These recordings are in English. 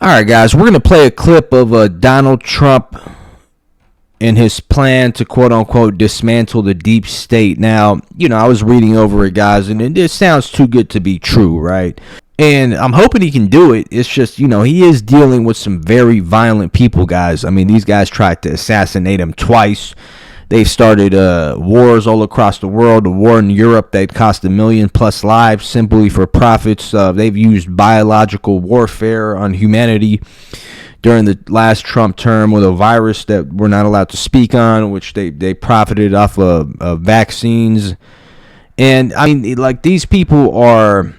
All right, guys, we're going to play a clip of Donald Trump and his plan to quote unquote dismantle the deep state. Now, I was reading over it, guys, and it sounds too good to be true, right? And I'm hoping he can do it. It's just, he is dealing with some very violent people, guys. I mean, these guys tried to assassinate him twice. They've started wars all across the world. A war in Europe that cost 1 million plus lives simply for profits. They've used biological warfare on humanity during the last Trump term with a virus that we're not allowed to speak on, which they profited off of vaccines. And, I mean, like, these people are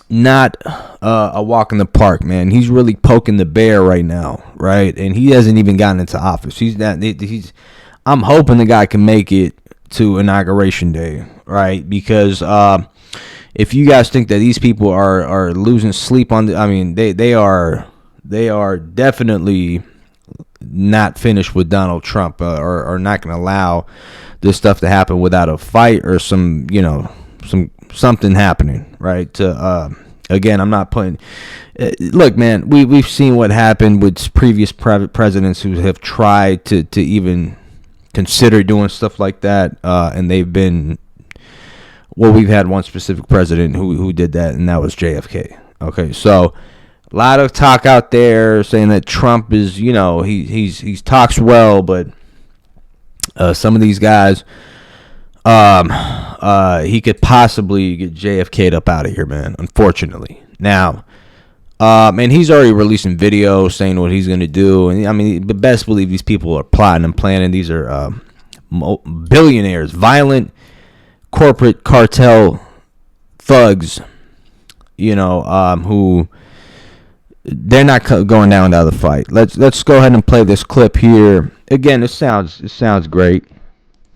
not a walk in the park, man. He's really poking the bear right now, right? And he hasn't even gotten into office. I'm hoping the guy can make it to Inauguration Day, right? Because if you guys think that these people are losing sleep on they are definitely not finished with Donald Trump, or not going to allow this stuff to happen without a fight or something happening, right? Again, I'm not putting. Look, man, we've seen what happened with previous presidents who have tried to even consider doing stuff like that, and they've been. Well, we've had one specific president who did that, and that was JFK. Okay, so a lot of talk out there saying that Trump is, he's talks well, but some of these guys, he could possibly get JFK'd up out of here, man. Unfortunately, now. And he's already releasing videos saying what he's going to do. And, I mean, the best believe these people are plotting and planning. These are billionaires, violent corporate cartel thugs, who they're not going down without a fight. Let's go ahead and play this clip here. Again, it sounds great.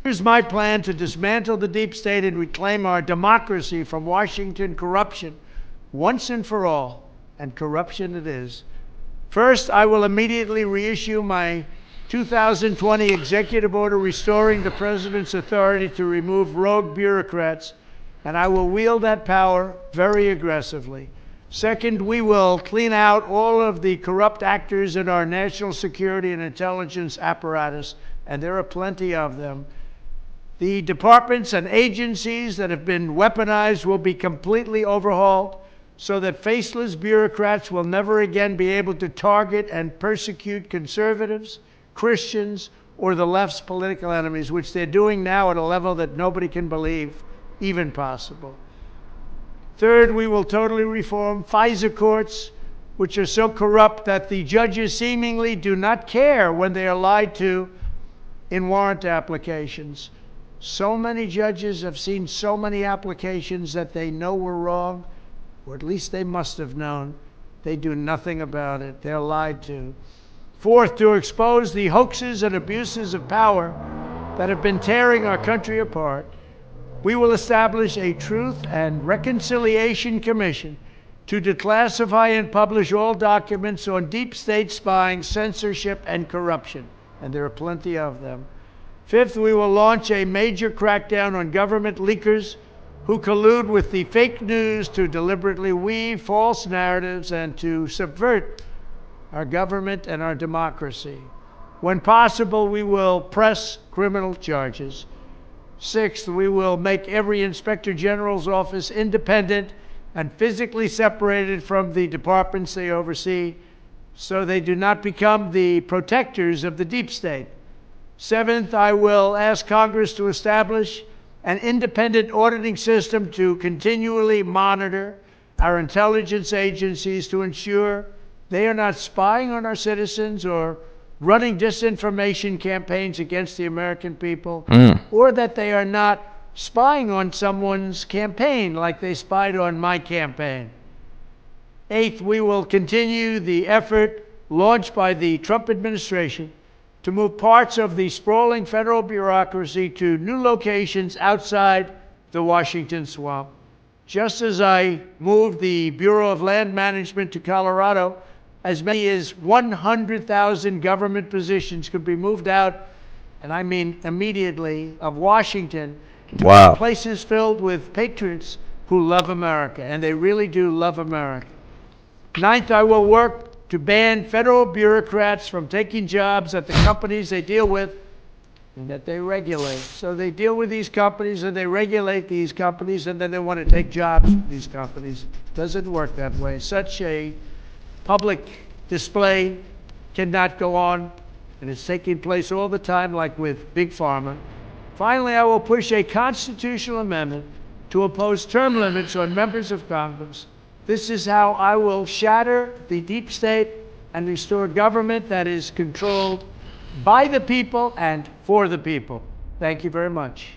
Here's my plan to dismantle the deep state and reclaim our democracy from Washington corruption once and for all. And corruption it is. First, I will immediately reissue my 2020 executive order restoring the president's authority to remove rogue bureaucrats, and I will wield that power very aggressively. Second, we will clean out all of the corrupt actors in our national security and intelligence apparatus, and there are plenty of them. The departments and agencies that have been weaponized will be completely overhauled, so that faceless bureaucrats will never again be able to target and persecute conservatives, Christians, or the left's political enemies, which they're doing now at a level that nobody can believe even possible. Third, we will totally reform FISA courts, which are so corrupt that the judges seemingly do not care when they are lied to in warrant applications. So many judges have seen so many applications that they know were wrong, or at least they must have known. They do nothing about it. They're lied to. Fourth, to expose the hoaxes and abuses of power that have been tearing our country apart, we will establish a Truth and Reconciliation Commission to declassify and publish all documents on deep state spying, censorship, and corruption. And there are plenty of them. Fifth, we will launch a major crackdown on government leakers who collude with the fake news to deliberately weave false narratives and to subvert our government and our democracy. When possible, we will press criminal charges. Sixth, we will make every inspector general's office independent and physically separated from the departments they oversee, so they do not become the protectors of the deep state. Seventh, I will ask Congress to establish an independent auditing system to continually monitor our intelligence agencies to ensure they are not spying on our citizens or running disinformation campaigns against the American people, or that they are not spying on someone's campaign like they spied on my campaign. Eighth, we will continue the effort launched by the Trump administration to move parts of the sprawling federal bureaucracy to new locations outside the Washington swamp. Just as I moved the Bureau of Land Management to Colorado, as many as 100,000 government positions could be moved out, and I mean immediately, of Washington to places filled with patriots who love America, and they really do love America. Ninth, I will work to ban federal bureaucrats from taking jobs at the companies they deal with and that they regulate. So they deal with these companies and they regulate these companies, and then they want to take jobs from these companies. Doesn't work that way. Such a public display cannot go on, and it's taking place all the time, like with Big Pharma. Finally, I will push a constitutional amendment to impose term limits on members of Congress. This is how I will shatter the deep state and restore government that is controlled by the people and for the people. Thank you very much.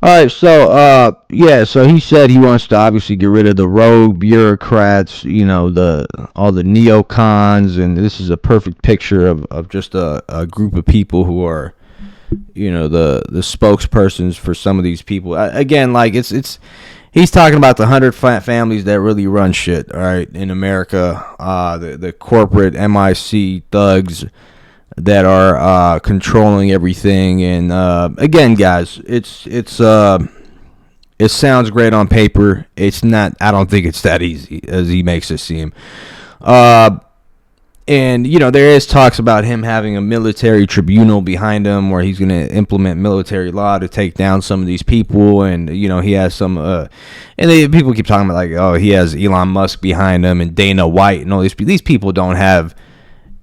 All right, so yeah, so he said he wants to obviously get rid of the rogue bureaucrats, the all the neocons, and this is a perfect picture of just a group of people who are, the spokespersons for some of these people. Again, like it's he's talking about the 100 families that really run shit, all right, in America, the corporate MIC thugs that are controlling everything. And again, guys, it sounds great on paper. It's not. I don't think it's that easy as he makes it seem. And there is talks about him having a military tribunal behind him where he's going to implement military law to take down some of these people. And he has some people keep talking about, like, oh, he has Elon Musk behind him and Dana White and all these people don't have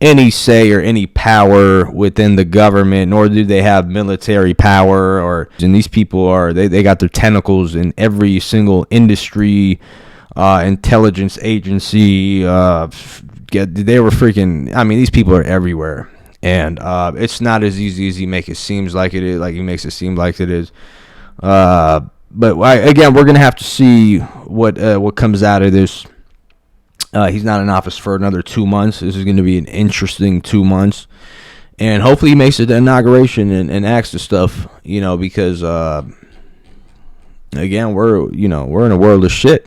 any say or any power within the government, nor do they have military power. And these people they got their tentacles in every single industry, intelligence agency. They were freaking. I mean, these people are everywhere, and it's not as easy as he makes it seems like it is. Like he makes it seem like it is. But again, we're gonna have to see what comes out of this. He's not in office for another 2 months. This is going to be an interesting 2 months. And hopefully he makes it to inauguration and acts the stuff, because, again, we're in a world of shit.